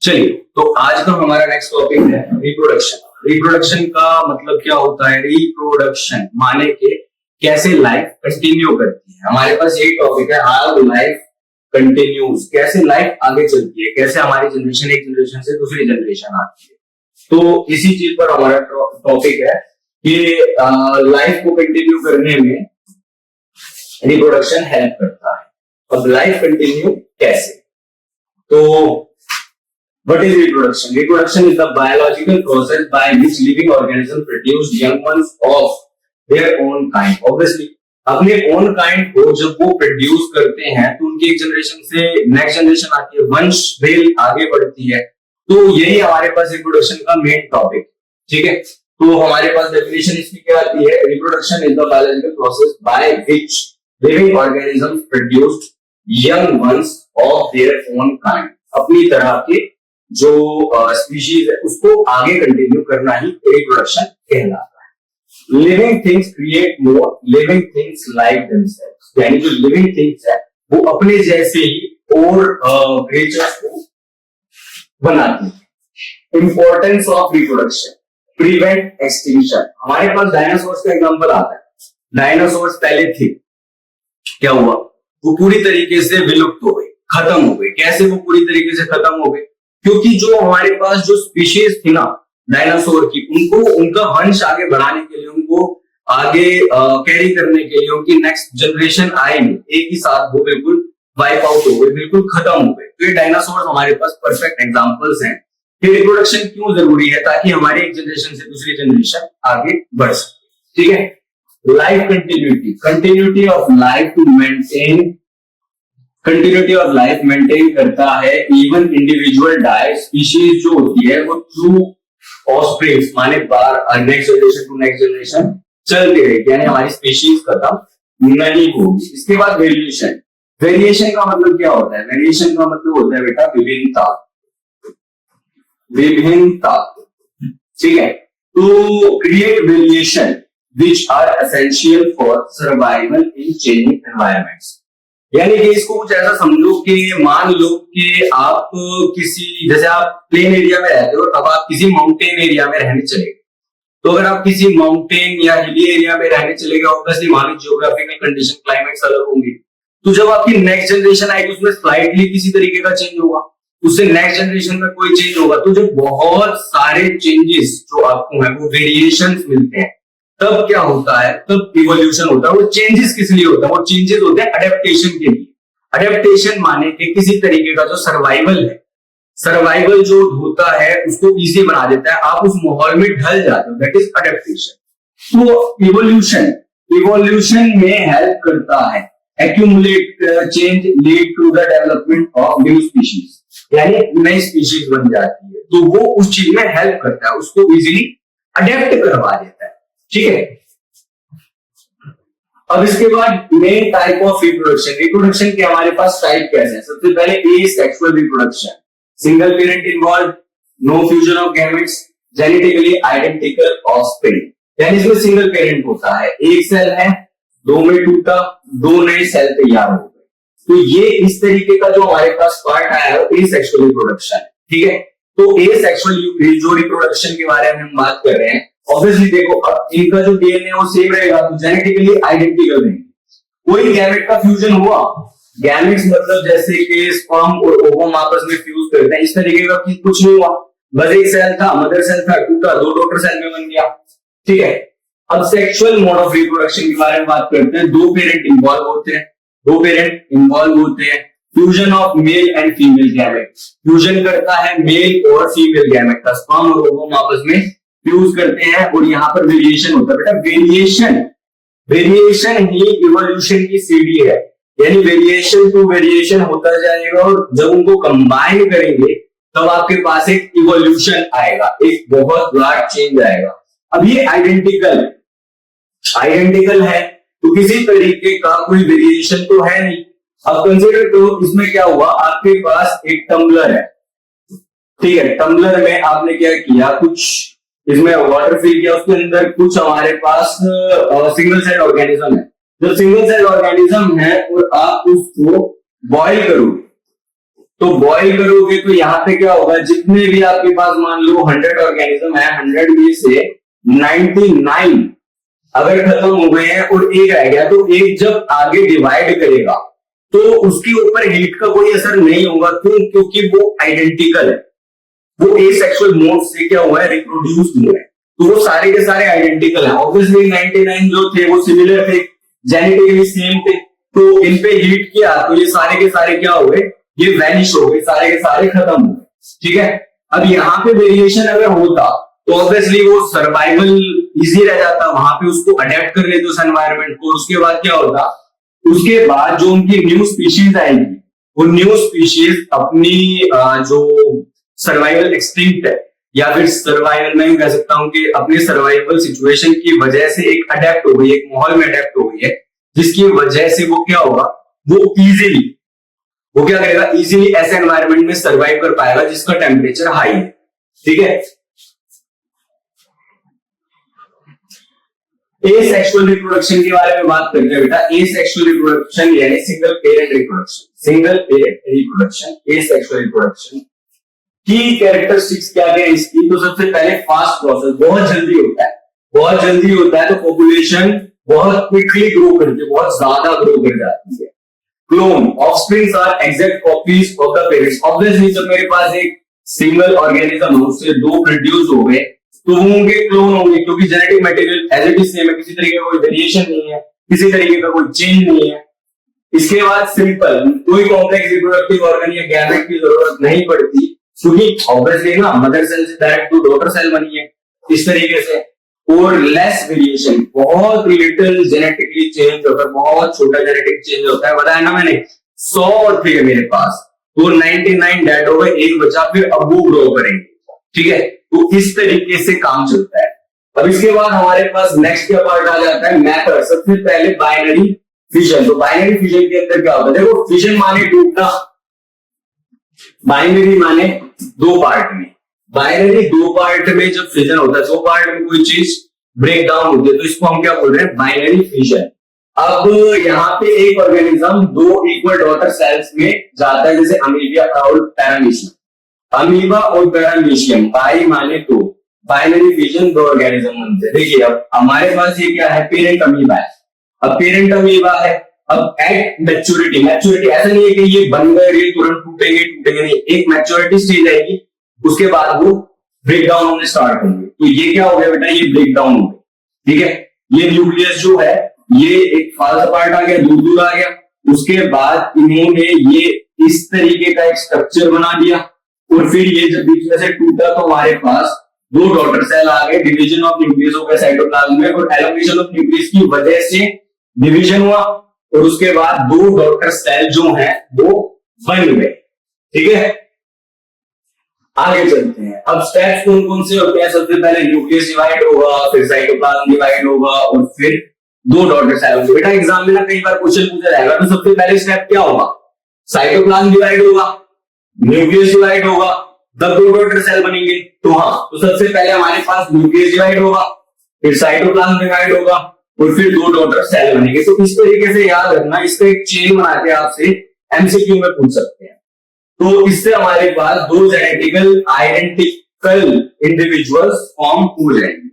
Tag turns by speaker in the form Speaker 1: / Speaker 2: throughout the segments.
Speaker 1: चलिए, तो आज का हमारा नेक्स्ट टॉपिक है रिप्रोडक्शन। रिप्रोडक्शन का मतलब क्या होता है? रिप्रोडक्शन माने के कैसे लाइफ कंटिन्यू करती है। हमारे पास यही टॉपिक है, हाउ लाइफ कंटिन्यूज, कैसे लाइफ आगे चलती है, कैसे हमारी जनरेशन एक जनरेशन से दूसरी जनरेशन आती है। तो इसी चीज पर हमारा टॉपिक है कि लाइफ को कंटिन्यू करने में रिप्रोडक्शन हेल्प करता है। अब लाइफ कंटिन्यू कैसे? तो what is reproduction? Reproduction is the biological process by which living organisms produce young ones of their own kind. Obviously, अपने own kind को जब वो प्रोड्यूस करते हैं तो उनकी एक जनरेशन से नेक्स्ट जनरेशन आती है, वंश वेल आगे बढ़ती है। तो यही हमारे पास रिप्रोडक्शन का मेन टॉपिक, ठीक है। तो हमारे पास डेफिनेशन इसकी क्या आती है? Reproduction is the biological process by which living organisms produced young ones of their own kind. अपनी तरह के जो स्पीशीज है उसको आगे कंटिन्यू करना ही रिप्रोडक्शन कहलाता है। Living things create more living things like themselves, यानी जो लिविंग थिंग्स है वो अपने जैसे ही और क्रिएचर्स को बनाती है। Importance of reproduction, prevent extinction. हमारे पास डायनासोर्स का एग्जांपल आता है। डायनासोर्स पहले थे, क्या हुआ? वो पूरी तरीके से विलुप्त हो गए, खत्म हो गए। कैसे वो पूरी तरीके से खत्म हो गए? क्योंकि जो हमारे पास जो स्पीशीज थी ना डायनासोर की, उनको उनका वंश आगे बढ़ाने के लिए, उनको आगे कैरी करने के लिए, उनकी नेक्स्ट जनरेशन आएगी, एक ही साथ वो बिल्कुल वाइप आउट हो गए, बिल्कुल खत्म हो गए। तो ये डायनासोर हमारे पास परफेक्ट एग्जांपल्स हैं कि रिप्रोडक्शन क्यों जरूरी है, ताकि हमारी एक जनरेशन से दूसरी जनरेशन आगे बढ़ सके, ठीक है। Life continuity, continuity of life to maintain, continuity of life maintain करता है। इवन इंडिविजुअल डाई, स्पीशीज जो होती है वो थ्रू ऑफस्प्रिंग्स माने बार next generation to next generation चलते रहेगी, यानी हमारी स्पीशीज खत्म नहीं होगी। इसके बाद वेरिएशन। वेरिएशन का मतलब क्या होता है? वेरिएशन का मतलब होता है बेटा विभिन्नता, विभिन्नता, ठीक है। तो create variation which are essential for survival in changing environments. यानी कि इसको कुछ ऐसा समझो कि मान लो कि आप किसी, जैसे आप प्लेन एरिया में रहते हो, अब आप किसी माउंटेन एरिया में रहने चले गए। तो अगर आप किसी माउंटेन या हिली एरिया में रहने चले गए, ऑब्वियसली वहां की जियोग्राफिकल कंडीशन, क्लाइमेट्स अलग होंगे। तो जब आपकी नेक्स्ट जनरेशन आएगी उसमें स्लाइटली किसी तरीके का चेंज होगा, उससे नेक्स्ट जनरेशन में कोई चेंज होगा। तो जब बहुत सारे चेंजेस जो आपको है वो वेरिएशन मिलते हैं, तब क्या होता है? तब इवोल्यूशन होता है। वो चेंजेस किस लिए होता है? वो चेंजेस होते हैं अडेप्टेशन के लिए। अडेप्टेशन माने कि किसी तरीके का जो सर्वाइवल है, सर्वाइवल जो होता है उसको इजी बना देता है, आप उस माहौल में ढल जाते हो, दैट इज अडेप्टेशन। तो इवोल्यूशन, इवोल्यूशन में हेल्प करता है। Accumulate change lead to the development of new species, यानी नई स्पीशीज बन जाती है। तो वो उस चीज में हेल्प करता है, उसको इजीली अडेप्ट करवा देता है, ठीक है। अब इसके बाद main type of reproduction. Reproduction के हमारे पास टाइप कैसे हैं? सबसे पहले asexual reproduction, single parent involve, no fusion of gametes, genetically identical offspring. यानी इसमें सिंगल पेरेंट होता है, एक सेल है, दो में टूटा, दो नए सेल तैयार हो गए। तो ये इस तरीके का जो हमारे पास पार्ट आया है एसेक्सुअल रिप्रोडक्शन, ठीक है। तो एसेक्सुअल जो रिप्रोडक्शन के बारे में हम बात कर रहे हैं, ऑब्वियसली देखो अब इनका जो डीएनए वो सेम रहेगा, तो जेनेटिकली आइडेंटिकल रहेंगे। कोई गैमेट का फ्यूजन हुआ, गैमेट्स मतलब जैसे कि स्पर्म और ओवम आपस में फ्यूज करते हैं, इस तरीके का कुछ नहीं हुआ। बस एक सेल था, मदर सेल था, टूटा, दो डॉटर सेल में बन गया, ठीक है। अब सेक्सुअल मोड ऑफ रिप्रोडक्शन के बारे में बात करते हैं। दो पेरेंट इन्वॉल्व होते हैं, दो पेरेंट इन्वॉल्व होते हैं। Fusion of male and female gamete, fusion करता है मेल और फीमेल गैमेट का, स्पर्म और ओवम आपस में फ्यूज करते हैं, और यहां पर वेरिएशन होता है। बेटा वेरिएशन, वेरिएशन ही इवोल्यूशन की सीढ़ी है, यानी वेरिएशन टू वेरिएशन होता जाएगा, और जब उनको कंबाइन करेंगे तब आपके पास एक इवोल्यूशन आएगा, एक बहुत बड़ा चेंज आएगा। अब ये आइडेंटिकल, आइडेंटिकल है तो किसी तरीके का कोई वेरिएशन तो है नहीं। अब कंसीडर करो इसमें क्या हुआ, आपके पास एक टम्बलर है, ठीक है। टम्बलर में आपने क्या किया, कुछ इसमें वाटर फिल किया, उसके अंदर कुछ हमारे पास सिंगल सेल ऑर्गेनिज्म है। जो सिंगल सेल ऑर्गेनिज्म है और आप उसको बॉईल करोगे तो बॉइल करोगे तो यहाँ पे क्या होगा, जितने भी आपके पास मान लो 100 ऑर्गेनिज्म है, 100 में से 99 अगर खत्म हो गए हैं और एक रह गया, तो एक जब आगे डिवाइड करेगा तो उसके ऊपर हीट का कोई असर नहीं होगा। क्यों? क्योंकि वो आइडेंटिकल है, वो एसेक्सुअल मोड से क्या हुआ है, रिप्रोड्यूस हुआ है, तो वो सारे के सारे आइडेंटिकल हैं। ऑब्वियसली 99 जो थे वो सिमिलर थे, जेनेटिकली सेम थे, तो इन पे हीट किया तो ये सारे के सारे क्या हो गए, ये वैनिश हो गए, सारे के सारे खत्म हो गए। ठीक है, अब यहाँ पे वेरिएशन अगर होता तो ऑब्वियसली वो सर्वाइवल इजी रह जाता, वहां पे उसको अडेप्ट कर लेते उस एनवायरनमेंट को। उसके बाद क्या होता, उसके बाद जो उनकी न्यू स्पीशीज आएगी, वो न्यू स्पीशीज अपनी जो सर्वाइवल एक्सटिंक्ट है, या फिर सर्वाइवल में कह सकता हूं कि अपने सर्वाइवल सिचुएशन की वजह से एक अडेप्ट हो गई, एक माहौल में अडेप्ट हो गई है, जिसकी वजह से वो क्या होगा, वो क्या करेगा, इजीली ऐसे एनवायरनमेंट में सर्वाइव कर पाएगा जिसका टेम्परेचर हाई है। ठीक है, एसेक्सुअल रिप्रोडक्शन के बारे में बात करते हैं बेटा। एसेक्सुअल रिप्रोडक्शन यानी single parent reproduction, single parent reproduction, asexual reproduction की कैरेक्टरिस्टिक्स क्या है इसकी? तो सबसे पहले फास्ट प्रोसेस, बहुत जल्दी होता है, बहुत जल्दी होता है, तो पॉपुलेशन बहुत क्विकली ग्रो करती है, बहुत ज्यादा ग्रो कर जाती है। Clone, offsprings are exact copies of the parents. Obviously जब मेरे पास एक सिंगल ऑर्गेनिज्म है, उससे दो प्रोड्यूस हो गए, तो वो उनके क्लोन होंगे, क्योंकि genetic material as it is same है, किसी तरीके का कोई वेरिएशन नहीं है, किसी तरीके का कोई चेंज नहीं है। इसके बाद सिंपल, कोई कॉम्प्लेक्स रिप्रोडक्टिव ऑर्गन या गैमेट की जरूरत नहीं पड़ती, क्योंकि ऑब्वियसली ना मदर सेल से डायरेक्ट तो डॉटर सेल बनी है इस तरीके से। और लेस वेरिएशन, बहुत लिटिल जेनेटिकली चेंज होता है, बहुत छोटा जेनेटिक चेंज होता है। बताया ना मैंने, 100 थे मेरे पास, तो 99 डेड हो गए, एक बचा, फिर अब वो ग्रो करेंगे। ठीक है, तो इस तरीके से काम चलता है। अब इसके बाद हमारे पास नेक्स्ट क्या पार्ट आ जाता है, मैथड। सबसे पहले बाइनरी फिजन। तो बाइनरी फिजन के अंदर क्या होता है, देखो फिजन माने टूटना, बाइनरी माने दो पार्ट में, बाइनरी दो पार्ट में जब फिजन होता है, दो पार्ट में कोई चीज ब्रेक डाउन होती है, तो इसको हम क्या बोल रहे हैं, बाइनरी फिजन। अब यहाँ पे एक ऑर्गेनिज्म दो इक्वल डॉटर सेल्स में जाता है, जैसे अमीबिया और पैरामीशियम। अमीबा और पैरामीशियम, बाई माने दो, बाइनरी फिजन, दो ऑर्गेनिज्म बनते हैं। देखिए अब हमारे पास ये क्या है, पेरेंट अमीबा है। अब पेरेंट अमीबा है, अब एट मैच्योरिटी, मैच्योरिटी ऐसा नहीं है कि ये बन गए ये तुरंत टूटेंगे नहीं, एक मैच्योरिटी स्टेज आएगी, उसके बाद वो ब्रेक डाउन होने स्टार्ट होंगे। तो ये क्या हो गया बेटा, ये ब्रेक डाउन हो गया। ठीक है, ये न्यूक्लियस जो है, ये एक फाल्स पार्ट आ गया, दूर दूर आ गया। उसके बाद इन्होंने ये इस तरीके का एक स्ट्रक्चर बना दिया, और फिर ये जब बीच में से टूटा तो हमारे पास दो डॉटर सेल आ गए, डिवीजन ऑफ न्यूक्लियस हो गया साइटोप्लाज्म में, और एलोकेशन ऑफ न्यूक्लियस की वजह से डिवीजन हुआ, और उसके बाद दो डॉटर सेल जो है वो बन गए। ठीक है, आगे चलते हैं। अब स्टेप्स कौन कौन से होते हैं, सबसे पहले न्यूक्लियस डिवाइड होगा, फिर साइटोप्लाज्म डिवाइड होगा, और फिर दो डॉटर सेल होंगे। बेटा एग्जाम में ना कई बार क्वेश्चन पूछा जाएगा, तो सबसे पहले स्टेप क्या होगा, साइटोप्लाज्म डिवाइड होगा, न्यूक्लियस डिवाइड होगा, तब दो डॉटर सेल बनेंगे। तो हाँ, तो सबसे पहले हमारे पास न्यूक्लियस डिवाइड होगा, फिर साइटोप्लाज्म डिवाइड होगा, और फिर दो डॉटर सेल बनेंगे। तो इस तरीके से याद रखना, इसका एक चेन बना के आपसे एमसीक्यू में पूछ सकते हैं। तो इससे हमारे पास दो जेनेटिकल आइडेंटिकल इंडिविजुअल्स फॉर्म हो जाएंगे।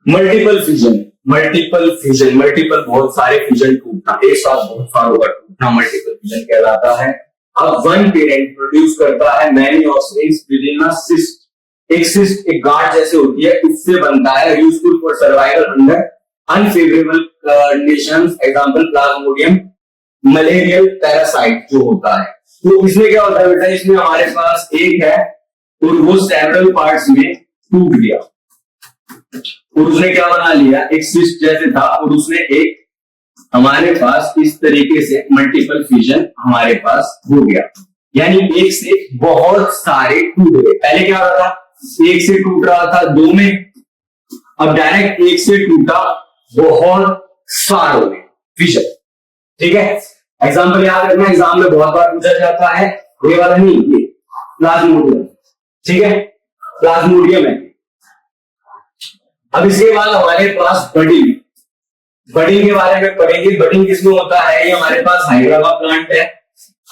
Speaker 1: Multiple fission, multiple fission, multiple बहुत सारे फिजन टूटना, एक साथ बहुत सारों का टूटना मल्टीपल फिजन कहलाता है। अब वन पेरेंट प्रोड्यूस करता है many offsprings within a cyst. एक सिस्ट एक गांठ जैसे होती है, उससे बनता है, useful for survival under unfavourable conditions, example Plasmodium malarial parasite जो होता है। तो इसमें क्या होता है बेटा, इसमें हमारे पास एक है और वो सेवरल पार्ट्स में टूट गया, और उसने क्या बना लिया, एक सिस्ट जैसे था, और उसने एक हमारे पास इस तरीके से मल्टीपल फिजन हमारे पास हो गया, यानी एक से बहुत सारे टूट गए। पहले क्या हो रहा था, एक से टूट रहा था दो में, अब डायरेक्ट एक से टूटा बहुत सारों में फिजन। ठीक है, एग्जाम्पल याद रखना, एग्जाम में बहुत बार पूछा जाता है, ये वाला नहीं, ये प्लाज्मोडियम। ठीक है, प्लाज्मोडियम है। अब इसके बाद हमारे पास बडिंग, बडिंग के बारे में पढ़ेंगे। बडिंग किसमें होता है, ये हमारे पास हाइड्रा का प्लांट है,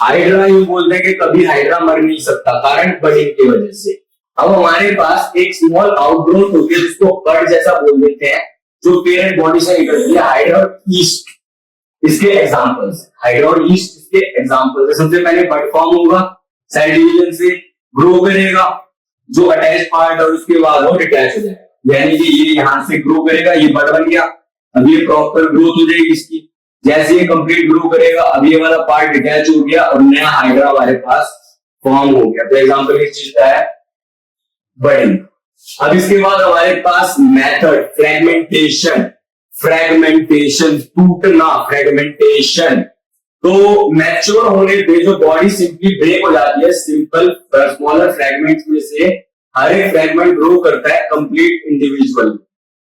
Speaker 1: हाइड्रा यूं बोलते हैं कि कभी हाइड्रा मर नहीं सकता, कारण बडिंग की वजह से। अब हमारे पास एक स्मॉल आउटग्रोथ होती है जिसको बर्ड जैसा बोल देते हैं, जो पेरेंट बॉडी से निकलती है, हाइड्रा और ईस्ट इसके एग्जांपल्स। हाइड्रा और ईस्ट इसके एग्जांपल्स है। सबसे पहले बर्ड फॉर्म होगा, सेल डिवीजन से ग्रो करेगा, जो अटैच पार्ट और उसके बाद वो डिटैच हो जाएगा, यानी कि ये यहां से ग्रो करेगा, ये बर्ड बन गया, अब ये प्रॉपर ग्रोथ हो जाएगी इसकी। जैसे ये कंप्लीट ग्रो करेगा, अब ये वाला पार्ट डिटैच हो गया और नया हाइड्रा हमारे पास फॉर्म हो गया। तो एग्जांपल इस चीज का है बर्डिंग। अब इसके बाद हमारे पास मेथड फ्रेगमेंटेशन, फ्रेगमेंटेशन टूटना, फ्रेगमेंटेशन। तो मैच्योर होने पे जो बॉडी सिंपली ब्रेक हो जाती है, सिंपल स्मॉलर फ्रेगमेंट्स में से हर एक फ्रेगमेंट ग्रो करता है complete individual.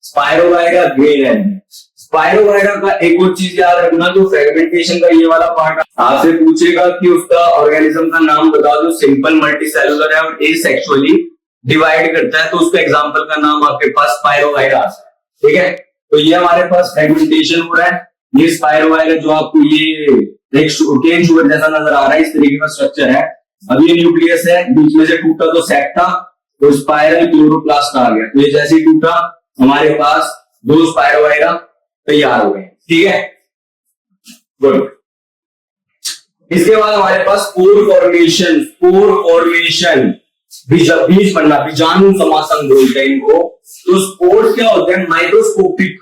Speaker 1: Spirogyra grain and spirogyra का एक और चीज याद रखना, जो फ्रेगमेंटेशन का ये वाला पार्ट आपसे पूछेगा कि उसका ऑर्गेनिज्म का नाम बता दो, सिंपल मल्टीसेलुलर है और एसेक्सुअली डिवाइड करता है, तो उसका एग्जांपल का नाम आपके पास स्पाइरोगाइरा आता है। ठीक है, तो ये हमारे पास फ्रेगमेंटेशन हो रहा है। ये स्पाइरोगाइरा जो आपको ये एक केन शुगर जैसा नजर आ रहा है, इस तरीके का स्ट्रक्चर है। अब ये न्यूक्लियस है, बीच में से टूटा तो सेट था, तो स्पाइरल क्लोरोप्लास्ट आ गया। तो ये जैसे ही टूटा हमारे पास दो स्पाइरोगाइरा तैयार हो गए। ठीक है, गुड। इसके बाद हमारे पास स्पोर फॉर्मेशन, स्पोर फॉर्मेशन, बीज बनना, बीजाणु समासन बोलते हैं इनको। तो स्पोर्स क्या होते हैं? माइक्रोस्कोपिक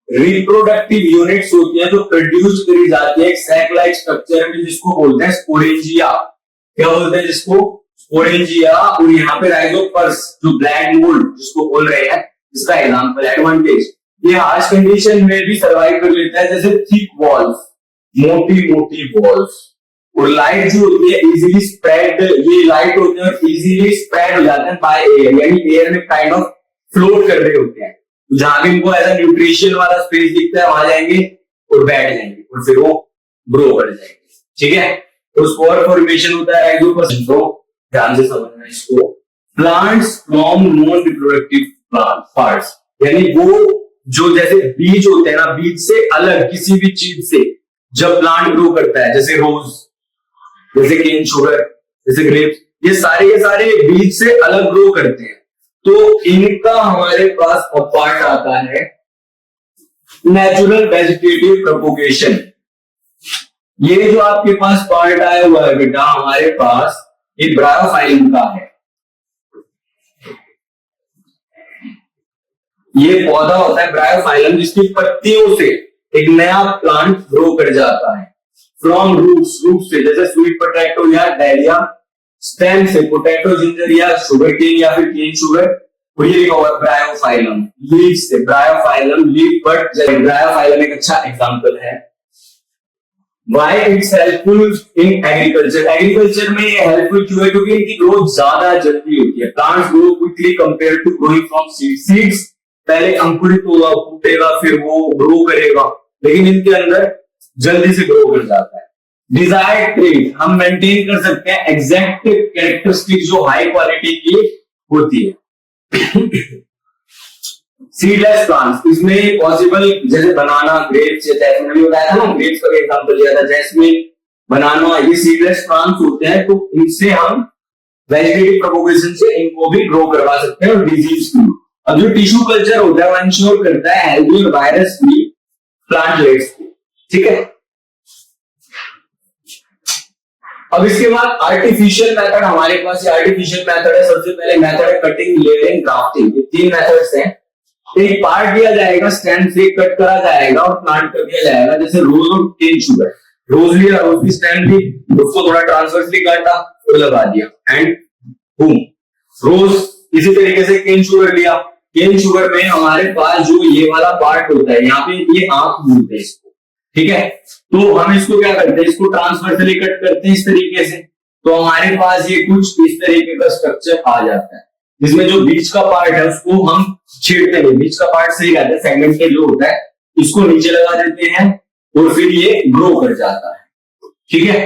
Speaker 1: रिप्रोडक्टिव यूनिट्स होती है जो प्रोड्यूस करी जाती है एक सैक लाइक स्ट्रक्चर में, जिसको बोलते हैं स्पोरेंजिया। क्या बोलते हैं जिसको? स्पोरेंजिया। और यहाँ पे राइजोपर्स जो ब्लैक मोल्ड जिसको बोल रहे हैं, इसका एग्जांपल एडवांटेज, ये हार्श कंडीशन में भी सर्वाइव कर लेता है, जैसे थिक वॉल्स, मोटी मोटी वॉल्स। और लाइट जो होती है इजीली स्प्रेड, ये लाइट होते हैं इजीली स्प्रेड हो जाते हैं बाय एयर, यानी एयर में काइंड ऑफ फ्लोट कर रहे होते हैं। जहां भी इनको एज न्यूट्रिशन वाला स्पेस दिखता है वहां जाएंगे और बैठ जाएंगे और फिर वो ग्रो कर जाएंगे। ठीक है, तो स्पोर फॉर्मेशन होता है राइजोपर्स को, ध्यान से समझना इसको। Plants form non reproductive parts, यानी वो जो जैसे बीज होते हैं ना, बीज से अलग किसी भी चीज से जब प्लांट ग्रो करता है, जैसे रोज, जैसे केन शुगर, जैसे ग्रेप्स, ये सारे बीज से अलग ग्रो करते हैं। तो इनका हमारे पास पार्ट आता है नेचुरल वेजिटेटिव प्रोपोगेशन। ये जो आपके पास पार्ट आया हुआ है बेटा हमारे पास, ये ब्रायोफाइलम का है। ये पौधा होता है ब्रायोफाइलम, जिसकी पत्तियों से एक नया प्लांट ग्रो कर जाता है। फ्रॉम रूट्स, रूट से, जैसे स्वीट पोटैटो या डायरिया, स्टेम से पोटैटो जिंजर या शुगर केन या फिर केन शुगर, और ये लिखा हुआ ब्रायोफाइलम। लीफ से ब्रायोफाइलम, लीफ बट ब्रायोफाइलम एक अच्छा एग्जांपल है। Why it's helpful in agriculture? Agriculture में ये हेल्पफुल क्यों है? क्योंकि इनकी ग्रोथ ज्यादा जल्दी होती है। Plants grow quickly compare to growing from seeds. Seeds पहले अंकुरित होगा, फूटेगा, फिर वो ग्रो करेगा, लेकिन इनके अंदर जल्दी से ग्रो कर जाता है। डिजायर्ड ट्रेट हम मेंटेन कर सकते हैं, एग्जैक्ट कैरेक्टरिस्टिक जो हाई क्वालिटी की होती है। सीडलेस प्लांट्स, इसमें पॉसिबल, जैसे बनाना, ग्रेप्स, जैस्मिन भी बताया था ना, ग्रेप्स का एग्जांपल दिया था, जैस्मिन, बनाना, ये सीडलेस प्लांट्स होते हैं। तो इनसे हम वेजिटेटिव प्रोपोगेशन से इनको भी ग्रो करवा सकते हैं और डिजीज की। अब जो टिश्यू कल्चर होता है वो इंश्योर करता है हेल्दी और वायरस फ्री प्लांटलेट्स को। ठीक है, अब इसके बाद आर्टिफिशियल मेथड हमारे पास, ये आर्टिफिशियल मेथड है। सबसे पहले मेथड है कटिंग, लेयरिंग, ग्राफ्टिंग। ये तीन मेथड्स हैं। एक पार्ट दिया जाएगा, स्टैंड से कट करा जाएगा और प्लांट कर दिया जाएगा, जैसे रोज और केन शुगर। रोज लिया, रोज की स्टैंड ली, उसको थोड़ा ट्रांसवर्सली काटा और लगा दिया, एंड बूम, रोज। इसी तरीके से केन शुगर लिया, केन शुगर में हमारे पास जो ये वाला पार्ट होता है, यहाँ पे ये आंख बोलते हैं इसको। ठीक है, तो हम इसको क्या करते हैं, इसको ट्रांसवर्सली कट करते हैं इस तरीके से, तो हमारे पास ये कुछ इस तरीके का स्ट्रक्चर आ जाता है, जिसमें जो बीच का पार्ट है उसको हम छेड़ते हैं। बीच का पार्ट सही रहता है, सेगमेंटेड जो होता है, इसको नीचे लगा देते हैं और फिर ये ग्रो कर जाता है। ठीक है,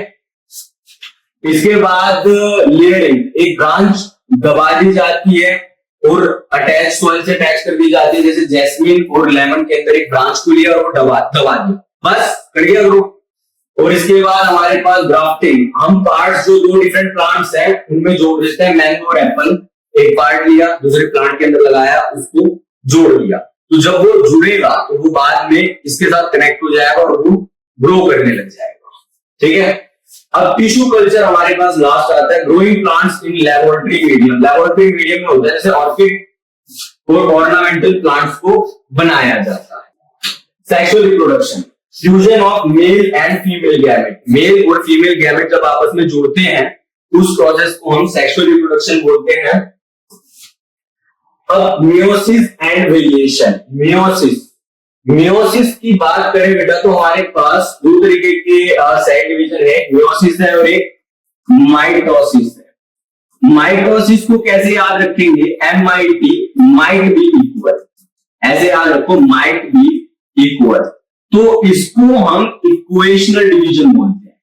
Speaker 1: इसके बाद लेयरिंग, एक ब्रांच दबा दी जाती है और अटैच सॉइल से अटैच कर दी जाती है, जैसे जैस्मिन और लेमन के अंदर एक ब्रांच को लिया और वो दबा दिया, बस कर गया ग्रो। और इसके बाद हमारे पास ग्राफ्टिंग, हम पार्ट्स जो दो डिफरेंट प्लांट्स हैं उनमें जोड़ देते हैं। मैंगो और एप्पल, एक पार्ट लिया दूसरे प्लांट के अंदर लगाया, उसको जोड़ दिया, तो जब वो जुड़ेगा तो वो बाद में इसके साथ कनेक्ट हो जाएगा और वो ग्रो करने लग जाएगा। ठीक है, अब टिश्यू कल्चर हमारे पास लास्ट आता है। Growing plants in laboratory medium, laboratory medium में होता है जैसे ऑर्किड और ऑर्नामेंटल प्लांट्स को बनाया जाता है। Sexual reproduction, fusion of male and female gamete, male और फीमेल गैमेट जब आपस में जुड़ते हैं उस प्रोसेस को हम सेक्सुअल रिप्रोडक्शन बोलते हैं। अब मियोसिस एंड वेरिएशन, मियोसिस की बात करें बेटा तो हमारे पास दो तरीके के सेल डिवीजन है, मियोसिस है और एक माइटोसिस है। माइटोसिस को कैसे याद रखेंगे, MIT, माइट बी इक्वल, ऐसे याद रखो, माइट बी इक्वल, तो इसको हम इक्वेशनल डिवीजन बोलते हैं।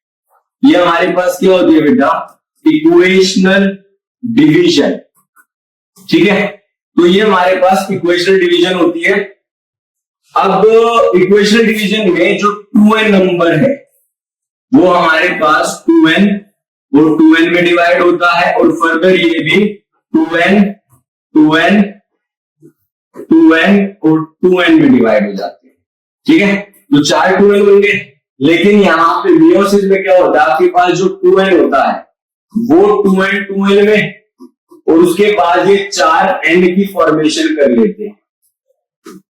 Speaker 1: ये हमारे पास क्या होती है बेटा, इक्वेशनल डिवीजन। ठीक है, तो ये हमारे पास इक्वेशनल डिवीजन होती है। अब इक्वेशनल डिवीजन में जो 2n नंबर है वो हमारे पास 2n और 2n में डिवाइड होता है, और फर्दर ये भी 2n 2n 2n और 2n में डिवाइड हो जाते हैं। ठीक है, तो 4 2n होंगे, लेकिन यहां पे मियोसिस में क्या होता है, आपके पास जो 2n होता है वो 2n 2n में, और उसके बाद ये 4n की फॉर्मेशन कर लेते हैं।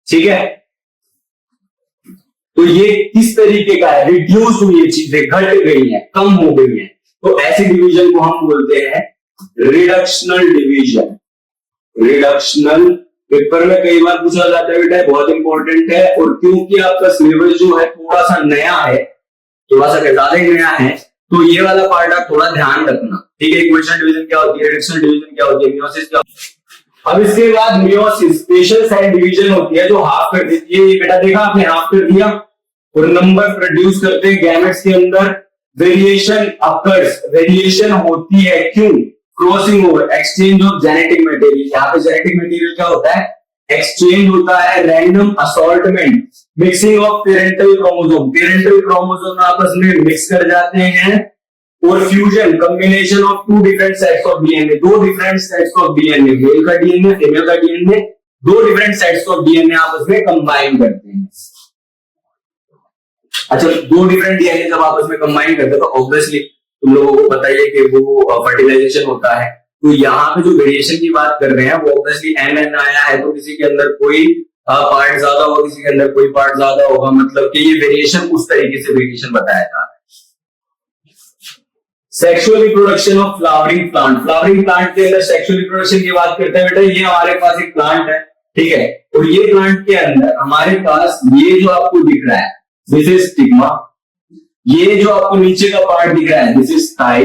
Speaker 1: ठीक है, तो ये किस तरीके का है, रिड्यूस हुई ये चीजें, घट गई हैं, कम हो गई हैं, तो ऐसे डिवीजन को हम बोलते हैं रिडक्शनल डिवीजन। रिडक्शनल, पेपर में कई बार पूछा जाता है बेटा, बहुत इंपॉर्टेंट है, और क्योंकि आपका सिलेबस जो है थोड़ा सा नया है, थोड़ा सा ज्यादा ही नया है, तो ये वाला पार्ट आप थोड़ा ध्यान रखना। ठीक है, इक्वेशनल डिवीजन क्या होती है, रिडक्शनल डिवीजन क्या होती है, मियोसिस क्या होती है। अब इसके बाद मियोसिस, स्पेशल सेल डिवीजन होती है जो हाफ कर देती है। ये बेटा देखा आपने, हाफ कर दिया और नंबर प्रोड्यूस करते हैं गैमेट्स के अंदर। वेरिएशन अकर्स, वेरिएशन होती है क्यों, crossing over, exchange of genetic material. यहाँ पे जेनेटिक मटेरियल क्या होता है, एक्सचेंज होता है, random assortment, mixing of parental chromosome, parental chromosome आपस में मिक्स कर जाते हैं, और fusion, combination of two different sets of DNA, दो different sets of DNA, male का डीएनए फीमेल का डीएनए, दो डिफरेंट सेट्स ऑफ डीएनए आपस में कंबाइन करते हैं। अच्छा, दो डिफरेंट डीएनए जब आपस में कंबाइन करते हैं तो ऑब्वियसली तुम लोगों को पता ही है कि वो फर्टिलाइजेशन होता है। तो यहाँ पे जो वेरिएशन की बात कर रहे हैं वो ऑब्वियसली एन आया है, तो किसी के अंदर कोई पार्ट ज्यादा होगा, किसी के अंदर कोई पार्ट ज्यादा होगा, मतलब कि ये वेरिएशन उस तरीके से वेरिएशन बताया जा रहा है। Sexual reproduction of flowering plant, flowering plant के अंदर सेक्सुअल रिप्रोडक्शन की बात करते हैं बेटा। ये हमारे पास एक प्लांट है, ठीक है, और ये प्लांट के अंदर हमारे पास ये जो आपको दिख रहा है दिस इज स्टिग्मा, ये जो आपको नीचे का पार्ट दिख रहा है दिस इज थाई,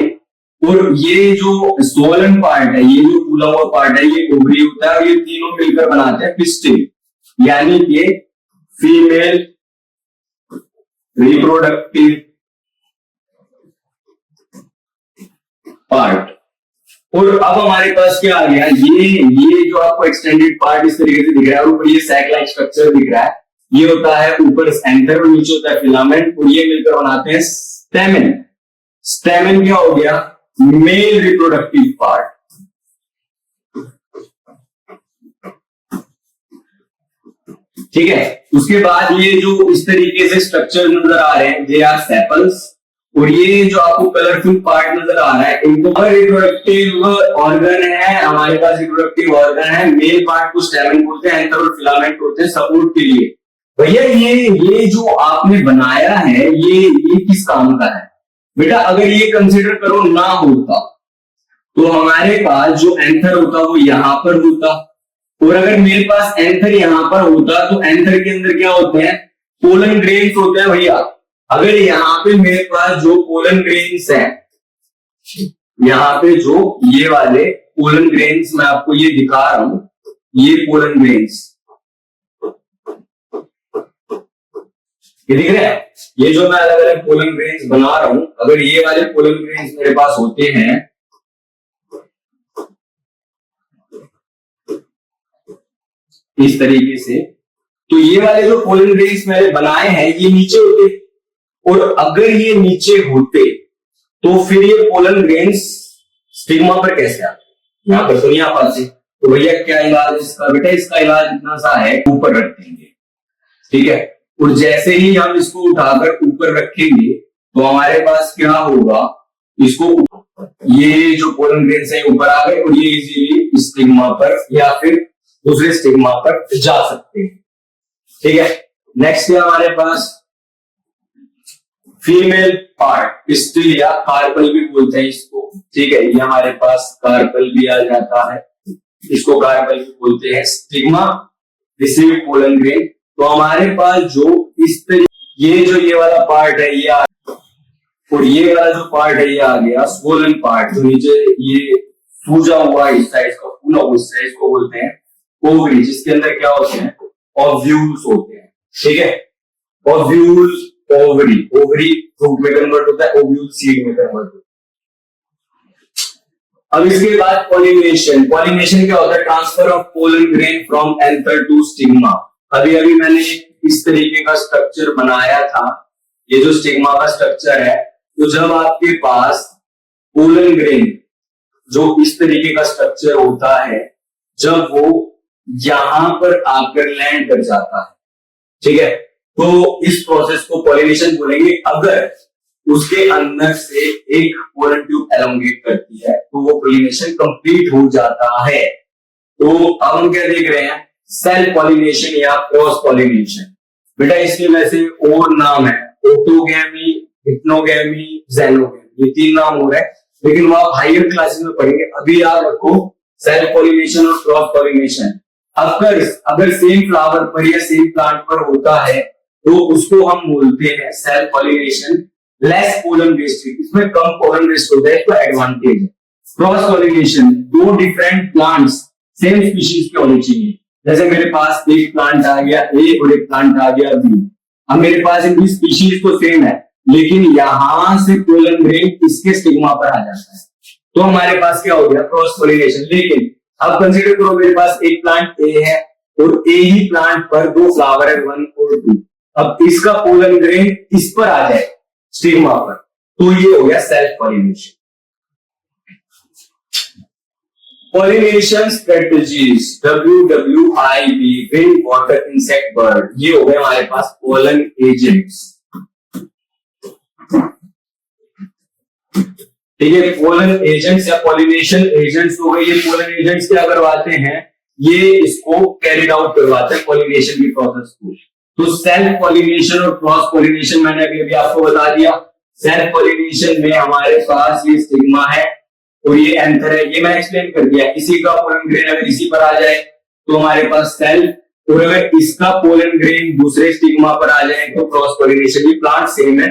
Speaker 1: और ये जो सोलन पार्ट है, ये जो फूला हुआ पार्ट है ये ओवरी होता है, और ये तीनों मिलकर बनाते हैं पिस्टिल, यानी कि फीमेल रिप्रोडक्टिव पार्ट। और अब हमारे पास क्या आ गया, ये जो आपको एक्सटेंडेड पार्ट इस तरीके से दिख रहा है, ऊपर ये सैक लाइक स्ट्रक्चर दिख रहा है, ये होता है ऊपर एंथर और नीचे होता है फिलामेंट, और ये मिलकर बनाते हैं स्टेमेन। स्टेमेन क्या हो गया, मेल रिप्रोडक्टिव पार्ट। ठीक है, उसके बाद ये जो इस तरीके से स्ट्रक्चर नजर आ रहे हैं दे आर सेपल्स, और ये जो आपको कलरफुल पार्ट नजर आ रहा है इनको रिप्रोडक्टिव ऑर्गन है, हमारे पास रिप्रोडक्टिव ऑर्गन है। मेल पार्ट को स्टेमेन बोलते हैं, एंथर और फिलामेंट होते हैं सपोर्ट के लिए। भैया ये जो आपने बनाया है ये किस काम का है बेटा, अगर ये कंसीडर करो ना होता तो हमारे पास जो एंथर होता वो यहां पर होता, और अगर मेरे पास एंथर यहां पर होता तो एंथर के अंदर क्या होते हैं, पोलन ग्रेन्स होते हैं भैया। अगर यहाँ पे मेरे पास जो पोलन ग्रेन्स है, यहाँ पे जो ये वाले पोलन ग्रेन्स मैं आपको ये दिखा रहा हूं, ये पोलन ग्रेन्स ये दिख रहे हैं, ये जो मैं अलग अलग पोलन ग्रेन्स बना रहा हूं, अगर ये वाले पोलन ग्रेन्स मेरे पास होते हैं इस तरीके से, तो ये वाले जो पोलन ग्रेन्स मैंने बनाए हैं ये नीचे होते, और अगर ये नीचे होते तो फिर ये पोलन ग्रेन्स स्टिग्मा पर कैसे आते? यहाँ पर तो नहीं आ पाते। तो भैया क्या इलाज है इसका? बेटा इसका इलाज इतना सा है, ऊपर रख देंगे, ठीक है। और जैसे ही हम इसको उठाकर ऊपर रखेंगे तो हमारे पास क्या होगा, इसको ये जो पोलन ग्रेन्स है ऊपर आ गए और ये इजीली स्टिग्मा पर या फिर दूसरे स्टिग्मा पर जा सकते हैं, ठीक है। नेक्स्ट है हमारे पास फीमेल पार्ट, स्टिल या कार्पल भी बोलते हैं इसको, ठीक है। ये हमारे पास कार्पल भी आ जाता है, इसको कार्पल भी बोलते हैं। स्टिग्मा रिसीव पोलन ग्रेन, तो हमारे पास जो इस ये वाला पार्ट है ये और ये वाला जो पार्ट है ये आ गया स्वोलन पार्ट, जो नीचे ये सूजा हुआ हिस्सा, इसका फूला हुआ हिस्सा, इसको बोलते हैं ओवरी, जिसके अंदर क्या होते हैं, ओव्यूल्स होते हैं, ठीक है। ओव्यूल ओवरी, ओवरी फ्रूट में कन्वर्ट होता है, ओव्यूल सीड में कन्वर्ट होता है। अब इसके बाद पॉलिनेशन। पॉलिनेशन क्या होता है? Transfer of pollen grain from anther to stigma. अभी अभी मैंने इस तरीके का स्ट्रक्चर बनाया था, ये जो स्टिग्मा का स्ट्रक्चर है। तो जब आपके पास पोलन ग्रेन जो इस तरीके का स्ट्रक्चर होता है, जब वो यहां पर आकर लैंड कर जाता है, ठीक है, तो इस प्रोसेस को पॉलिनेशन बोलेंगे। अगर उसके अंदर से एक पोलन ट्यूब एलोंगेट करती है तो वो पॉलिनेशन कंप्लीट हो जाता है। तो अब हम क्या देख रहे हैं, सेल्फ पॉलिनेशन या क्रॉस पॉलिनेशन। बेटा इसके वैसे और नाम है, ऑटोगैमी, हिप्नोगैमी, जेनोगैमी, ये 3 नाम हो रहे हैं, लेकिन वो आप हायर क्लासेस में पढ़ेंगे। अभी याद रखो सेल्फ पॉलिनेशन और क्रॉस पॉलिनेशन। अगर सेम फ्लावर पर या सेम प्लांट पर होता है तो उसको हम बोलते हैं self pollination. Less pollen waste, इसमें कम पोलन वेस्ट होता है, तो एडवांटेज है। Cross pollination, 2 different plants same species के होने चाहिए। जैसे मेरे पास एक प्लांट आ गया ए और एक प्लांट आ गया बी, अब मेरे पास इनकी स्पीशीज तो सेम है, लेकिन यहां से पोलन ग्रेन इसके स्टिग्मा पर आ जाता है, तो हमारे पास क्या हो गया, क्रॉस पॉलिनेशन। लेकिन अब कंसीडर करो मेरे पास एक प्लांट ए है और ए ही प्लांट पर 2 फ्लावर है, 1 और 2। अब इसका पोलन ग्रेन इस पर आ जाए स्टिग्मा पर, तो ये हो गया self pollination. Pollination strategies, WWIB, wind, water, insect, bird, ये हो गए हमारे पास पोलन एजेंट्स, ठीक है। पोलन एजेंट्स या पॉलिनेशन एजेंट्स हो गए। ये पोलन एजेंट्स क्या करवाते हैं, ये इसको कैरिड आउट करवाते हैं पॉलिनेशन की प्रोसेस को। तो सेल्फ पॉलिनेशन और क्रॉस पॉलिनेशन मैंने अभी आपको बता दिया। सेल्फ पॉलिनेशन में हमारे पास ये स्टिग्मा है और ये एंथर है, ये मैंने एक्सप्लेन कर दिया। इसी का पोलन ग्रेन अगर इसी पर आ जाए तो हमारे पास सेल्फ, और अगर इसका पोलन ग्रेन दूसरे स्टिग्मा पर आ जाए तो क्रॉस पॉलिनेशन। ये प्लांट सेम है,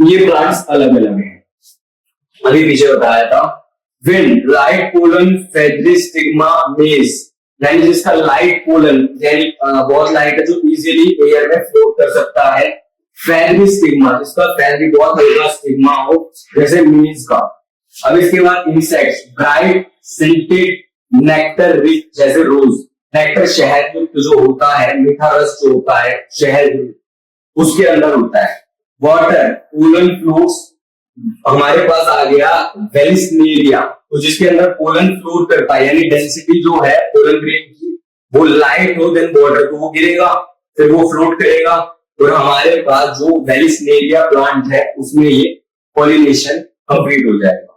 Speaker 1: ये प्लांट्स अलग अलग है। अभी पीछे बताया था wind, light pollen feathery stigma मेज, यानी जिसका लाइट पोलन यानी बहुत लाइट है जो इजीली एयर में फ्लोट कर सकता है। फेदरी स्टिग्मा, जिसका फेदरी बहुत हल्का स्टिग्मा हो, जैसे मेज का। अब इसके बाद insects, bright scented nectar rich, जैसे रोज। नेक्टर शहद जो होता है, मीठा रस जो होता है शहद उसके अंदर होता है। वाटर, पोलन फ्लोट्स, हमारे पास आ गया वेलिस्नेरिया, तो जिसके अंदर पोलन फ्लोट करता है, यानी डेंसिटी जो है पोलन ग्रेन की वो लाइट हो देन वाटर, तो वो गिरेगा फिर वो फ्लोट करेगा। और हमारे पास जो वेलिस्नेरिया प्लांट है उसमें ये पॉलिनेशन कंप्लीट हो जाएगा।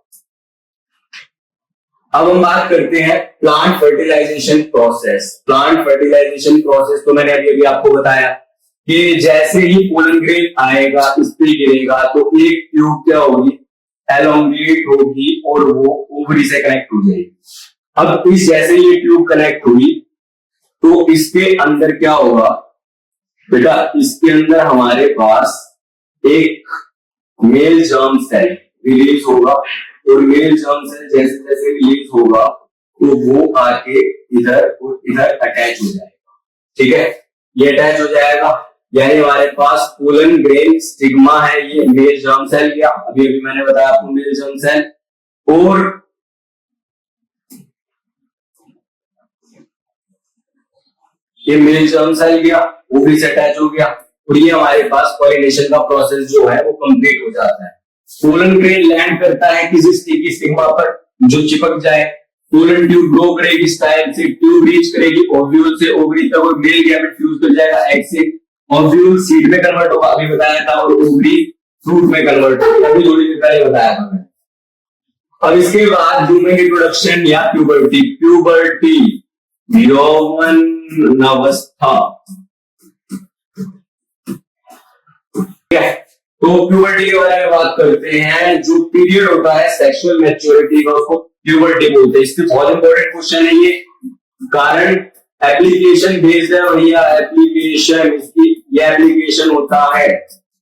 Speaker 1: अब हम बात करते हैं plant fertilization process. Plant fertilization process तो मैंने अभी आपको बताया कि जैसे ही पोलन ग्रेन आएगा इस पे गिरेगा तो एक ट्यूब क्या होगी, एलोंगेट होगी और वो ओवरी से कनेक्ट हो जाएगी। अब इस जैसे ये ट्यूब कनेक्ट हुई तो इसके अंदर क्या होगा बेटा, इसके अंदर हमारे पास एक मेल जर्म सेल रिलीज होगा और मेल जर्म सेल जैसे जैसे रिलीज होगा तो वो आके इधर और इधर अटैच हो जाएगा, ठीक है। ये अटैच हो जाएगा, यानी हमारे पास पोलन ग्रेन स्टिग्मा है, ये मेल जर्म सेल गया। अभी अभी मैंने बताया आपको मेल जर्म सेल, और ये मेल जर्म सेल गया, ओवरी से अटैच हो गया। और ये हमारे पास पॉलिनेशन का प्रोसेस जो है वो कंप्लीट हो जाता है। पोलन ग्रेन लैंड करता है किसी स्टिकी स्टिग्मा पर जो चिपक जाए। पोलन ट्यूब ग्रो करेगी स्टाइल से, ट्यूब रीच करेगी ओव्यूल से, ओवरी तक और मेल गैमेट फ्यूज कर जाएगा एग से, ओव्यूल सीड में कन्वर्ट होगा, अभी बताया था, और ओवरी फ्रूट में कन्वर्ट होगा, अभी थोड़ी देर पहले बताया था मैंने। अब इसके बाद ह्यूमन रिप्रोडक्शन या प्यूबर्टी। प्यूबर्टी यौवनावस्था, तो प्यूबर्टी के बारे में बात करते हैं। जो पीरियड होता है सेक्सुअल मैच्योरिटी का उसको प्यूबर्टी बोलते हैं। इसके बहुत इंपॉर्टेंट क्वेश्चन है ये, कारण एप्लीकेशन बेस्ड है और यह एप्लीकेशन इसकी ये एप्लीकेशन होता है।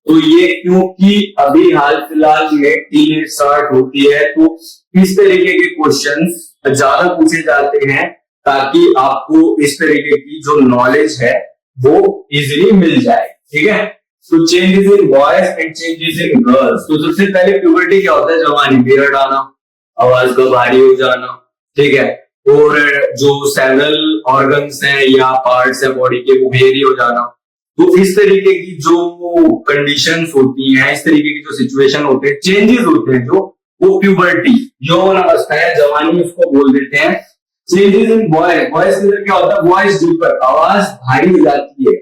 Speaker 1: तो ये क्योंकि अभी हाल फिलहाल में टीनेज स्टार्ट होती है तो इस तरीके के क्वेश्चंस ज्यादा पूछे जाते हैं ताकि आपको इस तरीके की जो नॉलेज है वो इजीली मिल जाए। ठीक है, तो changes in boys and changes in girls. तो सबसे पहले प्यूबर्टी क्या होता है? जवानी, पीरियड आना, आवाज का भारी हो जाना, ठीक है, और जो सेवरल ऑर्गन्स हैं या पार्ट्स हैं बॉडी के वो वेरी हो जाना। तो इस तरीके की जो कंडीशंस होती हैं, इस तरीके की जो सिचुएशन होते हैं, चेंजेस होते हैं, जो वो प्यूबर्टी यौवन अवस्था है, जवानी उसको बोल देते हैं। चेंजेस इन बॉयज, बॉयज के अंदर क्या होता है? वॉइस डीपर, आवाज भारी हो जाती है।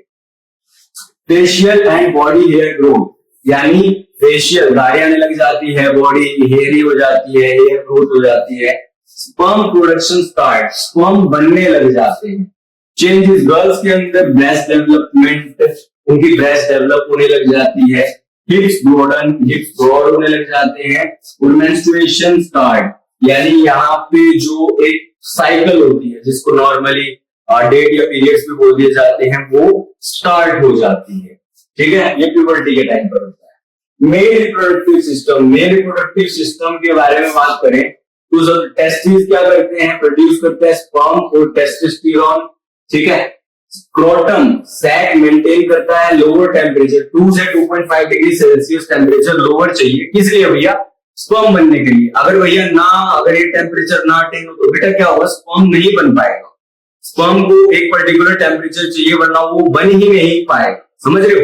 Speaker 1: Facial and body hair growth, यानी फेशियल दाढ़ी आने लग जाती है, बॉडी हेयरी हो जाती है, हेयर ग्रोथ हो जाती है। स्पर्म प्रोडक्शन स्टार्ट, स्पर्म बनने लग जाते हैं। चेंजेस गर्ल्स के अंदर ब्रेस्ट डेवलपमेंट, उनकी ब्रेस्ट डेवलप होने लग जाती है। हिप्स ब्रॉडन, हिप्स ब्रॉड होने लग जाते हैं। और मेंस्ट्रुएशन स्टार्ट, यानी यहाँ पे जो एक साइकिल होती है जिसको नॉर्मली डेट या पीरियड्स भी बोल दिए जाते हैं, वो स्टार्ट हो जाती है। ठीक है, ये प्यूबर्टी के टाइम पर होता है। Male reproductive system, male reproductive system के बारे में बात करें तो टेस्टिस क्या करते हैं? प्रोड्यूस करते हैं स्पर्म और टेस्टोस्टेरोन। ठीक है, स्क्रोटम सैक मेंटेन करता है लोअर टेम्परेचर, 2 से 2.5 डिग्री सेल्सियस टेम्परेचर लोअर चाहिए। किस लिए भैया? स्पर्म बनने के लिए। अगर भैया ना, अगर ये टेम्परेचर ना अटेन हो तो बेटा क्या होगा? स्पर्म नहीं बन पाएगा। स्पर्म को एक पर्टिकुलर टेम्परेचर चाहिए वरना वो बन ही नहीं पाएगा। समझ रहे हो?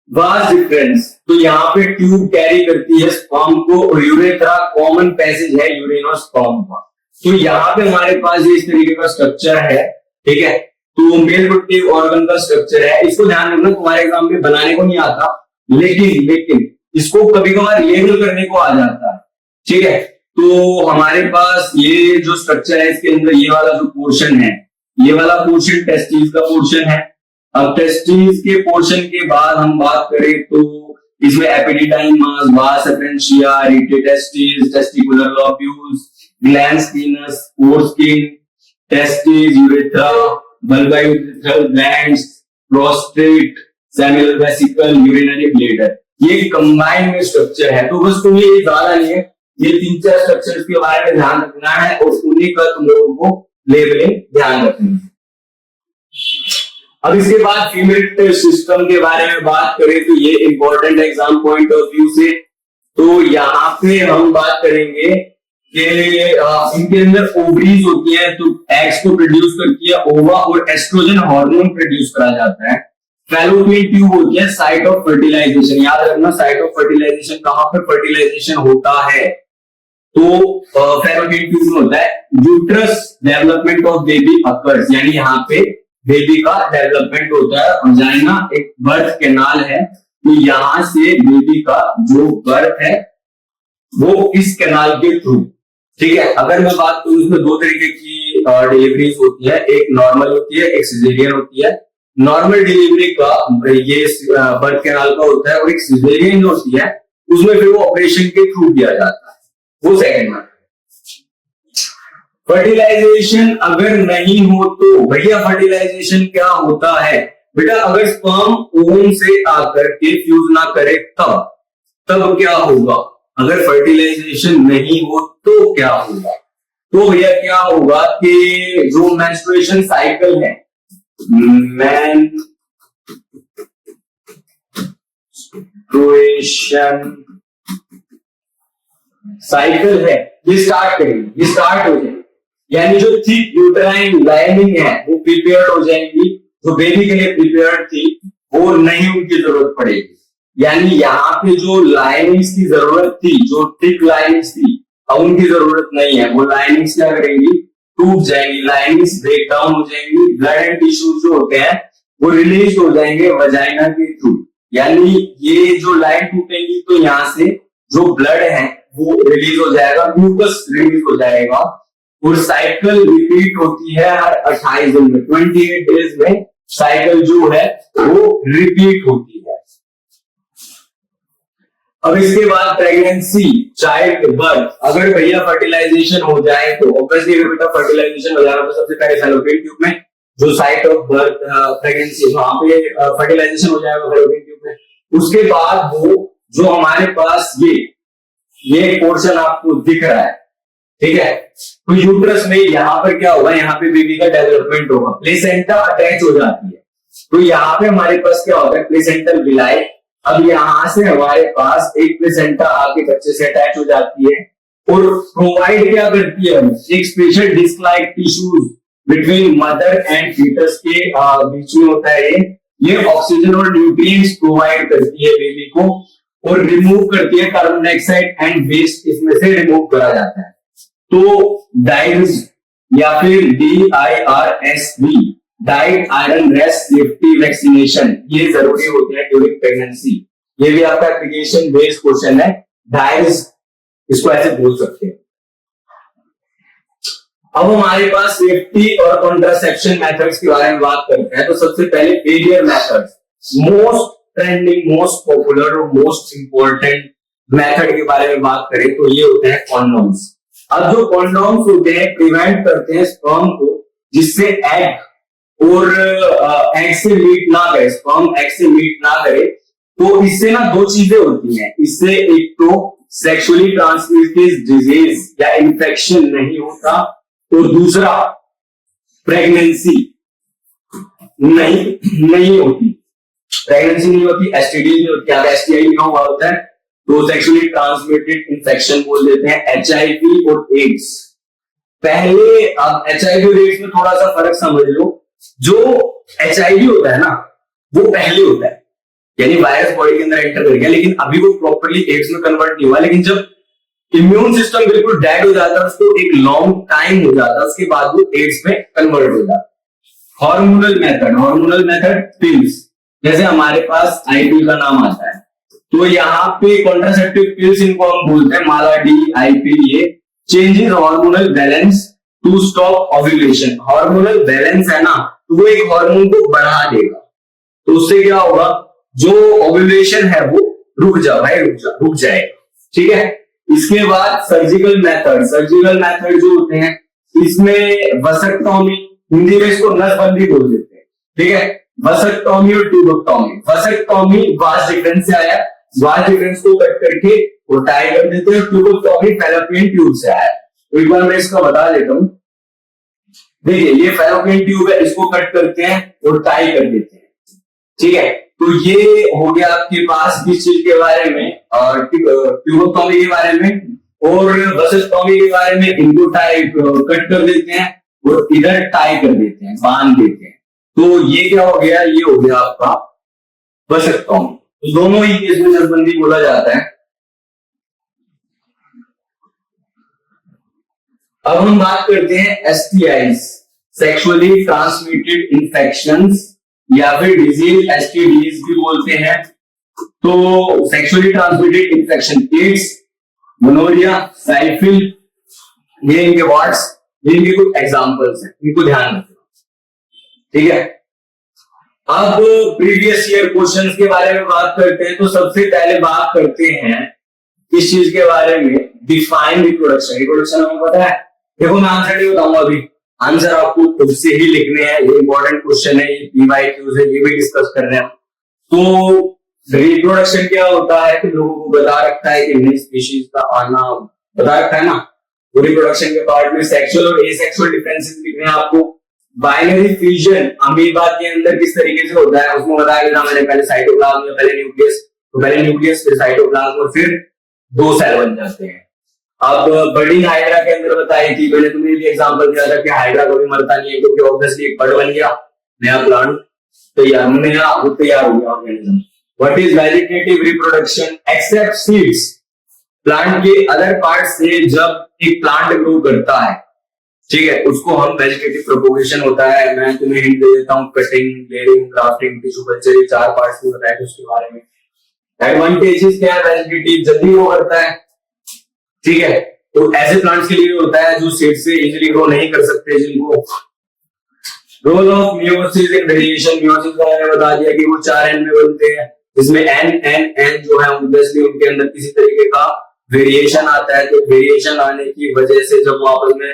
Speaker 1: वास्ट डिफरेंस, तो यहाँ पे ट्यूब कैरी करती है स्पर्म को और यूरेथ्रा कॉमन पैसेज है यूरिन और स्पर्म का। तो यहाँ पे हमारे पास ये इस तरीके का स्ट्रक्चर है। ठीक है, तो मेल रिप्रोडक्टिव ऑर्गन का स्ट्रक्चर है। इसको ध्यान रखना, तुम्हारे एग्जाम में बनाने को नहीं आता, लेकिन इसको कभी कभार लेबल करने को आ जाता है। ठीक है, तो हमारे पास ये जो स्ट्रक्चर है इसके अंदर ये वाला जो पोर्शन है, ये वाला पोर्शन टेस्टिस का पोर्शन है। अब टेस्टिस के पोर्शन के बाद हम बात करें तो इसमें epididymis, vas efferentia, testis, testicular lobules, glands penis, foreskin, testis, urethra, bulbourethral glands, prostate, seminal vesicle, urinary bladder, ये कंबाइंड में स्ट्रक्चर है। तो बस तुम्हें ये ज्यादा नहीं है, ये 3-4 स्ट्रक्चर्स के बारे में ध्यान रखना है और उन्हीं का तुम लोगों को लेबलिंग ध्यान रखनी है। अब इसके बाद फीमेल सिस्टम के बारे में बात करें तो ये important exam point of view से, तो यहाँ पे हम बात करेंगे कि इनके अंदर ओवरीज होती है, तो एग्स को प्रोड्यूस करती है ओवा और एस्ट्रोजन हार्मोन प्रोड्यूस करा जाता है। फैलोपियन ट्यूब होती है साइट ऑफ फर्टिलाइजेशन। याद रखना, साइट ऑफ फर्टिलाइजेशन कहां पर फर्टिलाइजेशन होता है? तो फैलोपियन ट्यूब में होता है। Uterus development of baby occurs, यानी यहाँ पे बेबी का डेवलपमेंट होता है। वजाइना एक बर्थ कैनाल है, तो यहां से बेबी का जो बर्थ है वो इस कैनाल के थ्रू। ठीक है, अगर मैं बात करूं इसमें 2 तरीके की डिलीवरीज होती है, एक नॉर्मल होती है, एक सिजेरियन होती है। नॉर्मल डिलीवरी का ये बर्थ कैनाल का होता है और एक सिजेरियन जो होती है उसमें फिर वो ऑपरेशन के थ्रू किया जाता है, वो सेकंड में। फर्टिलाइजेशन अगर नहीं हो तो भैया फर्टिलाइजेशन क्या होता है? बेटा अगर स्पर्म ओवम से आकर के फ्यूज ना करे तब क्या होगा? अगर फर्टिलाइजेशन नहीं हो तो क्या होगा? तो भैया क्या होगा कि जो मेंस्ट्रुएशन साइकिल है, मेंस्ट्रुएशन साइकिल है, ये स्टार्ट करेगी, ये स्टार्ट हो जाएगी, यानी जो थिक यूट्राइन लाइनिंग है वो प्रिपेयर हो जाएंगी जो बेबी के लिए प्रिपेयर्ड थी वो नहीं उनकी जरूरत पड़ेगी। यानी यहाँ पे जो लाइनिंग्स की जरूरत थी, जो थिक लाइनिंग्स थी, अब उनकी जरूरत नहीं है। वो लाइनिंग्स क्या करेंगी, टूट जाएंगी, लाइनिंग्स ब्रेक डाउन हो जाएंगी, ब्लड एंड टिश्यूज जो होते हैं वो रिलीज हो जाएंगे वजाइना के थ्रू। यानी ये जो लाइन टूटेंगी तो यहाँ से जो ब्लड है वो रिलीज हो जाएगा, म्यूकस रिलीज हो जाएगा, और साइकिल रिपीट होती है हर 28 दिन में, 28 डेज में साइकिल जो है वो रिपीट होती है। अब इसके बाद प्रेगनेंसी, चाइल्ड बर्थ, अगर भैया फर्टिलाइजेशन हो जाए तो ऑब्वियसली अगर बेटा फर्टिलाइजेशन हो जाएगा तो सबसे पहले फैलोपियन ट्यूब में जो साइट ऑफ बर्थ प्रेगनेंसी वहां पे फर्टिलाइजेशन हो जाएगा फैलोपियन ट्यूब में। उसके बाद वो जो हमारे पास ये पोर्शन आपको दिख रहा है, ठीक है, तो यूट्रस में यहाँ पर क्या होगा, यहाँ पे बेबी का डेवलपमेंट होगा, प्लेसेंटा अटैच हो जाती है। तो यहाँ पे हमारे पास क्या होता है, प्लेसेंटल विलाई। अब यहां से हमारे पास एक प्लेसेंटा आके बच्चे से अटैच हो जाती है और प्रोवाइड क्या करती है, एक special disc like tissues between mother and foetus के बीच में होता है ये ऑक्सीजन और न्यूट्रिएंट्स प्रोवाइड करती है बेबी को, और रिमूव करती है कार्बन डाइऑक्साइड एंड वेस्ट, इसमें से रिमूव करा जाता है। तो डाइज या फिर DIRSV, diet iron rest safety vaccination, ये जरूरी होते हैं ड्यूरिंग प्रेगनेंसी। ये भी आपका एप्लीकेशन बेस्ड क्वेश्चन है, डाइज इसको ऐसे बोल सकते हैं। अब हमारे पास सेफ्टी और कॉन्ट्रासेप्शन मेथड्स के बारे में बात करते हैं। तो सबसे पहले failure methods, most trending, most popular और मोस्ट इंपॉर्टेंट मेथड के बारे में बात करें तो ये होते हैं कॉन्डोम्स। अब जो कॉन्डोम्स होते हैं प्रिवेंट करते हैं स्पर्म को, जिससे एग और एग से मीट ना करे, स्पर्म एग से मीट ना करे। तो इससे ना दो चीजें होती हैं, इससे एक तो सेक्सुअली ट्रांसमिटेड डिजीज या इन्फेक्शन नहीं होता, और दूसरा प्रेगनेंसी नहीं होती, प्रेगनेंसी नहीं होती, एसटीडी नहीं होती। अब एसटीआई लिखा हुआ होता है तो सेक्सुअली ट्रांसमिटेड इन्फेक्शन बोल देते हैं, एचआईवी और एड्स। पहले अब एचआईवी और एड्स में थोड़ा सा फर्क समझ लो। जो एचआईवी होता है ना वो पहले होता है, यानी वायरस बॉडी के अंदर एंटर कर गया, लेकिन अभी वो प्रॉपर्ली एड्स में कन्वर्ट नहीं हुआ। लेकिन जब इम्यून सिस्टम बिल्कुल डेड हो जाता है, उसको एक लॉन्ग टाइम हो जाता है, उसके बाद वो एड्स में कन्वर्ट हो जाता है। हार्मोनल मेथड पिल्स, जैसे हमारे पास आईपी का नाम आता है, तो यहाँ पे कॉन्ट्रासेप्टिव पिल्स इनको हम बोलते हैं माला डी आईपी। ये changes hormonal balance to stop ovulation. Hormonal balance है ना, तो वो एक हार्मोन को बढ़ा देगा, तो उससे क्या होगा, जो ओव्यूलेशन है वो रुक जाएगा, ठीक है। इसके बाद सर्जिकल मेथड जो होते हैं, इसमें वसक्टोमी, हिंदी में इसको नसबंदी बोल देते हैं, ठीक है। वसक्टोमी और ट्यूबोक्टोमी, वसक्टोमी वास्ट डिफरेंस से आया, वास्ट डिफरेंस को कट करके वो टाई कर देते हैं, ट्यूबोक्टोमी फैलोपियन ट्यूब से आया। तो एक बार मैं इसका बता देता हूं, देखिए ये फैलोपियन ट्यूब है, इसको कट करते हैं और टाई कर देते हैं, ठीक है। तो ये हो गया आपके पास किस चीज के बारे में, ट्यूबोक्टोमी के बारे में, और वसक्टोमी के बारे में। इनको टाई कट कर देते हैं और इधर टाई कर देते हैं, बांध देते हैं। तो ये क्या हो गया, ये हो गया आपका वसक्टोमी। तो दोनों ही केस में नसबंदी बोला जाता है। अब हम बात करते हैं एसटीआईज, सेक्सुअली ट्रांसमिटेड इन्फेक्शंस या फिर डिजीज, एसटीडीज भी बोलते हैं। तो sexually transmitted infection, AIDS, gonorrhoea, syphilis, ये इनके वर्ड्स, ये इनके कुछ एग्जांपल्स हैं, इनको ध्यान रखना, ठीक है। अब प्रीवियस ईयर क्वेश्चंस के बारे में बात करते हैं। तो सबसे पहले बात करते हैं इस चीज के बारे में, डिफाइन रिप्रोडक्शन। रिप्रोडक्शन हमें पता है, देखो मैं आंसर नहीं बताऊंगा अभी, आंसर आपको खुद से ही लिखने हैं। ये इंपॉर्टेंट क्वेश्चन है, ये पीवाईक्यूज है, ये भी डिस्कस कर रहे हैं। तो रिप्रोडक्शन क्या होता है कि लोगों को बता रखा है कि नई स्पीशीज का आना बता रखा है ना। तो रिप्रोडक्शन के पार्ट में सेक्सुअल और एसेक्सुअल डिफरेंसेस लिखने हैं आपको। बाइनरी फ्यूजन अमीबा के अंदर किस तरीके से होता है उसमें बताया गया मैंने, पहले साइटोप्लाज्म, पहले न्यूक्लियस, तो पहले न्यूक्लियस फिर साइटोप्लाज्म और फिर दो सेल बन जाते हैं। अब बर्डिंग हाइड्रा के अंदर बताई थी, मैंने तुम्हें भी एग्जांपल दिया था कि हाइड्रा कभी मरता नहीं है, क्योंकि ऑब्वियसली एक बर्ड बन गया, नया प्लांट, तैयार होने या वो तैयार हो गया organism. What is vegetative reproduction? Except seeds, plant के अदर पार्ट से जब एक प्लांट ग्रो करता है, ठीक है, उसको हम वेजिटेटिव प्रोपोगेशन होता है। मैं तुम्हें हिंट दे देता हूँ, cutting, layering, grafting, tissue culture, ये 4 पार्ट्स में बताया उसके बारे में। एडवांटेजेस क्या है? वेजिटेटिव जल्दी ग्रो करता है, ठीक है, तो ऐसे प्लांट्स के लिए होता है जो सीड से इजीली ग्रो नहीं कर सकते, जिनको role of meiosis in variation. Meiosis का मैंने बता दिया कि वो 4 एन में बनते हैं, जिसमें एन जो है ऑब्वियसली उनके अंदर किसी तरीके का वेरिएशन आता है। तो वेरिएशन आने की वजह से जब वो आपस में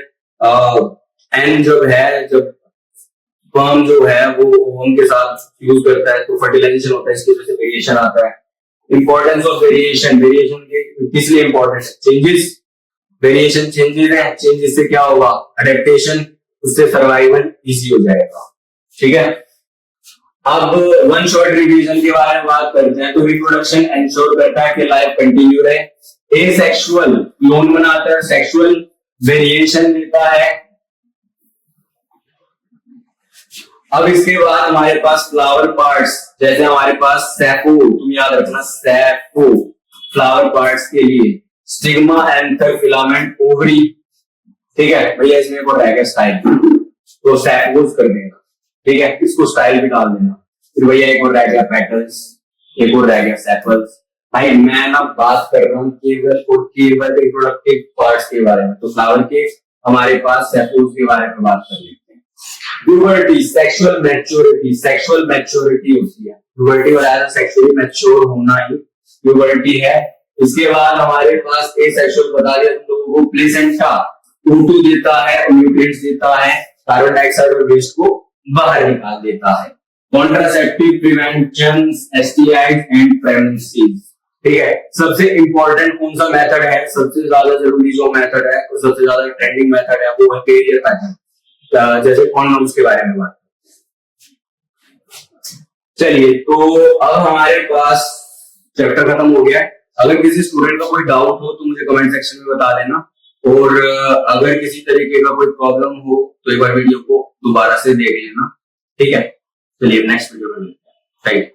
Speaker 1: एन जब है, जब स्पर्म जो है वो ओवम के साथ यूज करता है तो फर्टिलाइजेशन होता है, इसकी वजह से वेरिएशन आता है। इंपॉर्टेंस ऑफ वेरिएशन, वेरिएशन के किस लिए इंपॉर्टेंट है? चेंजेस, वेरिएशन चेंजेस है, चेंजेस से क्या होगा? अडेप्टेशन, उससे सर्वाइवल इजी हो जाएगा, ठीक है। अब वन शॉट रिवीजन के बारे में बात करते हैं। तो रिप्रोडक्शन एंश्योर करता है कि लाइफ कंटिन्यू रहे। एसेक्सुअल क्लोन बनाता है, सेक्सुअल वेरिएशन देता है। अब इसके बाद हमारे पास फ्लावर पार्ट्स, जैसे हमारे पास सैफो, तुम याद रखना सैफो फ्लावर पार्ट्स के लिए, स्टिग्मा, एंथर, फिलामेंट, ओवरी, ठीक है भैया। इसमें एक और रहेगा स्टाइल, तो सैफोज कर देगा, ठीक है, इसको स्टाइल भी डाल देना। फिर भैया एक और रह गया पेटल्स, एक और रह गया सेपल्स। भाई मैं ना बात कर रहा हूँ केवल और केवल रिप्रोडक्टिव पार्ट्स के बारे में, तो फ्लावर के हमारे पास सेपल्स के बारे में बात कर लेते हैं। Puberty, sexual maturity, sexual maturity होती है प्यूबर्टी, और सेक्सुअली मैच्योर होना ही प्यूबर्टी है। इसके बाद हमारे पास एसेक्सुअल बता दिया तुम लोगों को, प्लेसेंटा O2 देता है, न्यूट्रिएंट्स देता है, कार्बन डाइऑक्साइड और वेस्ट को बाहर निकाल देता है। Contraceptive prevention, STI and pregnancies, ठीक है। सबसे इंपॉर्टेंट कौन सा मेथड है? सबसे ज्यादा जरूरी जो मेथड है और सबसे ज्यादा ट्रेंडिंग मेथड है वो है कैरियर मेथड, जैसे कॉन्डोम्स के बारे में बात। चलिए, तो अब हमारे पास चैप्टर खत्म हो गया है। अगर किसी स्टूडेंट का कोई डाउट हो तो मुझे कमेंट सेक्शन में बता देना, और अगर किसी तरीके का कोई प्रॉब्लम हो तो एक बार वीडियो को दोबारा से देख लेना, ठीक है। चलिए नेक्स्ट वीडियो में मिलते हैं।